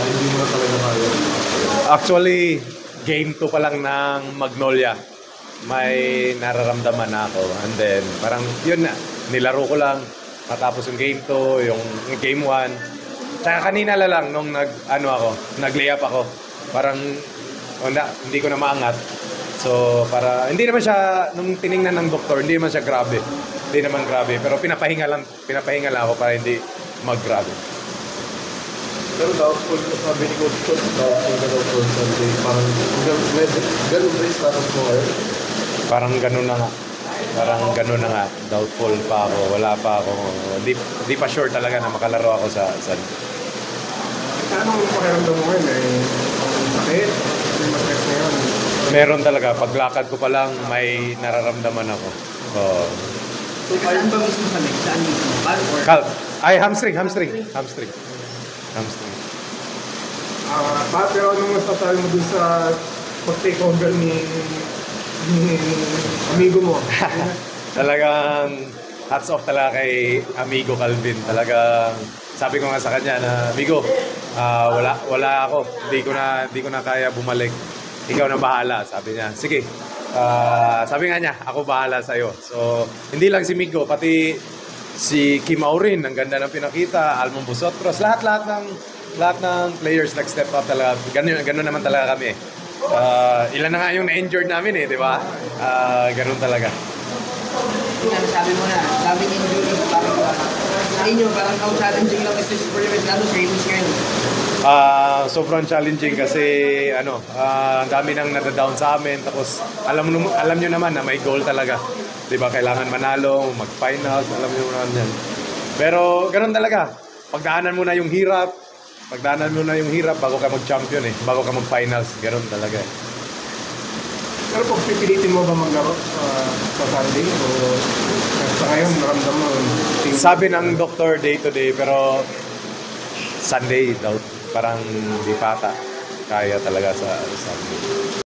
hindi mo na talaga kaya? Actually, game 2 pa lang ng Magnolia. May nararamdaman na ako. And then, parang yun na. Nilaro ko lang. Matapos yung game 2, yung game 1. Tsaka kanina lang nung nag-layup ako. Parang, hindi ko na maangat. So, hindi naman siya, nung tiningnan ng doktor, hindi naman siya grabe. Hindi naman grabe. Pero pinapahinga lang ako para hindi mag-grabe. Pero doubtful, sabi ni Coach Coach, doubtful ka daw for Sunday. Parang, ganun ba yung status mo ngayon? Parang ganun na nga. Doubtful pa ako. Wala pa ako. Di pa sure talaga na makalaro ako sa Sunday. Anong pakiramdam mo ngayon? Sakit? May mag-rest ngayon? Meron talaga. Paglakad ko pa lang, may nararamdaman ako. So, saan ba mismo sa next? Saan mismo? Calf. Ay, hamstring. Pero anong masasabi mo dun sa pag-take over ni amigo mo? Talagang hats off talaga kay amigo Calvin. Talagang sabi ko nga sa kanya na, amigo, wala ako. Hindi ko na kaya bumalik. Ikaw na bahala, sabi niya. Sige. Sabi nga niya, ako bahala sa'yo. So, hindi lang si Migo, pati si Kim Aurin, ang ganda ng pinakita, Almon Busotros, lahat ng players nag-step up talaga. Ganun naman talaga kami. Ilan na nga yung na-injured namin di ba? Ganun talaga. Sabi mo na, daming injury, sa inyo, parang challenging lang ito for the training ngayon. Sobrang challenging kasi ang dami nang nada-down sa amin, tapos alam nyo naman na may goal talaga. 'Di ba? Kailangan manalo, mag-finals, alam nyo naman 'yan. Pero ganoon talaga. Pagdaanan mo na yung hirap bago ka mag-champion bago ka mag-finals, ganoon talaga. Pero pag pipilitin mo ba maglaro sa Sunday? O sa ngayon, naramdam mo? Sabi ng doktor day to day, pero Sunday daw, parang di pata kaya talaga sa Sunday.